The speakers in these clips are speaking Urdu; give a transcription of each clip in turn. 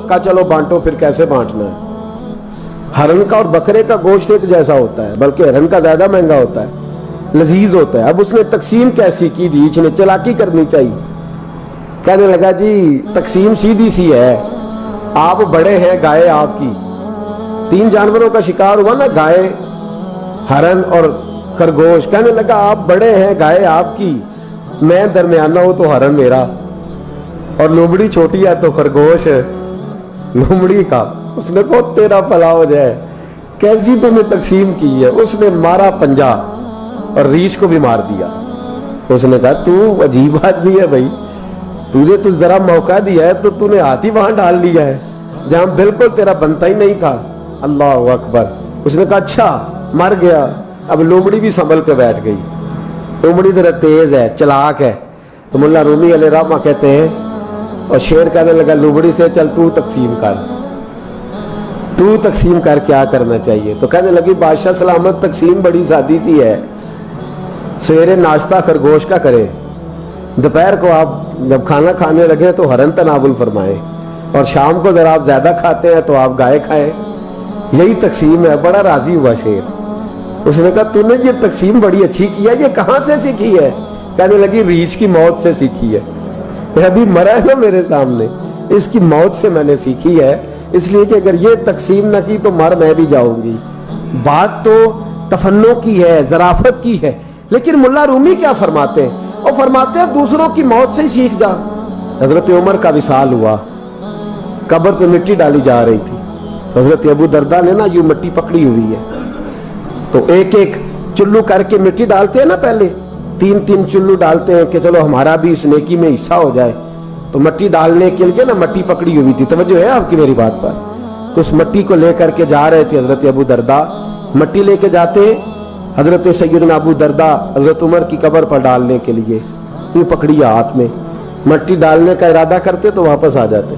کہا چلو بانٹو، پھر کیسے بانٹنا ہے؟ ہرن کا اور بکرے کا گوشت ایک جیسا ہوتا ہے، بلکہ ہرن کا زیادہ مہنگا ہوتا ہے، لذیذ ہوتا ہے۔ اب اس نے تقسیم کیسی کی جی؟ اس نے چلاکی کرنی چاہیے۔ کہنے لگا جی تقسیم سیدھی سی ہے، آپ بڑے ہیں، گائے آپ کی، 3 جانوروں کا شکار ہوا نا، گائے، ہرن اور خرگوش۔ کہنے لگا آپ بڑے ہیں، گائے آپ کی، میں درمیانہ ہوں تو ہرن میرا، اور لومڑی چھوٹی ہے تو خرگوش لومڑی کا۔ اس نے کہا تیرا بھلا ہو جائے، کیسی تم نے تقسیم کی ہے؟ اس نے مارا پنجا اور ریچھ کو بھی مار دیا۔ اس نے کہا تو عجیب آدمی ہے بھائی، تجھے تو ذرا موقع دیا ہے تو تو نے ہاتھ ہی وہاں ڈال لیا ہے جہاں بالکل تیرا بنتا ہی نہیں تھا۔ اللہ اکبر۔ اس نے کہا اچھا مر گیا۔ اب لومڑی بھی سنبھل کے بیٹھ گئی۔ لومڑی ذرا تیز ہے، چلاک ہے، تو مولا رومی علیہ الرحمہ کہتے ہیں، اور شیر کہنے لگا لومڑی سے چل تو تقسیم کر، تو تقسیم کر، کیا کرنا چاہیے؟ تو کہنے لگی بادشاہ سلامت تقسیم بڑی سادی سی ہے، سویرے ناشتہ خرگوش کا کرے، دوپہر کو آپ جب کھانا کھانے لگے تو ہرن تناول فرمائیں، اور شام کو ذرا آپ زیادہ کھاتے ہیں تو آپ گائے کھائیں، یہی تقسیم ہے۔ بڑا راضی ہوا شیر۔ اس نے کہا تو نے یہ تقسیم بڑی اچھی کی ہے، یہ کہاں سے سیکھی ہے؟ کہنے لگی ریچھ کی موت سے سیکھی ہے، ابھی مرا ہے نا میرے سامنے، اس کی موت سے میں نے سیکھی ہے، اس لیے کہ اگر یہ تقسیم نہ کی تو مر میں بھی جاؤں گی۔ بات تو تفنن کی ہے، ظرافت کی ہے، لیکن ملا رومی کیا فرماتے ہیں؟ وہ فرماتے ہیں دوسروں کی موت سے ہی سیکھ جا۔ حضرت عمر کا وصال ہوا، قبر پہ مٹی ڈالی جا رہی تھی، حضرت ابو درداء نے نا یوں مٹی پکڑی ہوئی ہے، تو ایک ایک چلو کر کے مٹی ڈالتے ہیں نا، پہلے 3 چلو ڈالتے ہیں کہ چلو ہمارا بھی اس نیکی میں حصہ ہو جائے، تو مٹی ڈالنے کے لیے نا مٹی پکڑی ہوئی تھی، توجہ ہے آپ کی میری بات پر؟ تو اس مٹی کو لے کر کے جا رہے تھے حضرت ابو درداء، مٹی لے کے جاتے حضرت سیدنا ابو درداء حضرت عمر کی قبر پر ڈالنے کے لیے، یوں پکڑی ہاتھ میں، مٹی ڈالنے کا ارادہ کرتے تو واپس آ جاتے،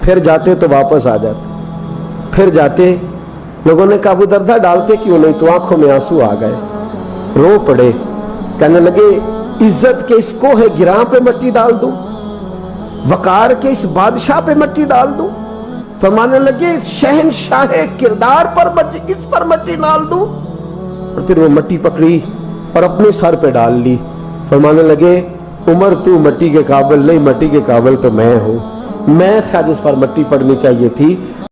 پھر جاتے تو واپس آ جاتے، پھر جاتے۔ لوگوں نے کہا ابو درداء ڈالتے کیوں نہیں؟ تو آنکھوں میں آنسو آ گئے، رو پڑے، کہنے لگے عزت کے اس کوہ گراں پہ مٹی ڈال دوں، وقار کے اس بادشاہ پہ مٹی ڈال دوں؟ فرمانے لگے شہنشاہ کردار پر اس پر مٹی ڈال دوں؟ اور پھر وہ مٹی پکڑی اور اپنے سر پہ ڈال لی۔ فرمانے لگے عمر تو مٹی کے قابل نہیں، مٹی کے قابل تو میں ہوں، میں تھا جس پر مٹی پڑنی چاہیے تھی،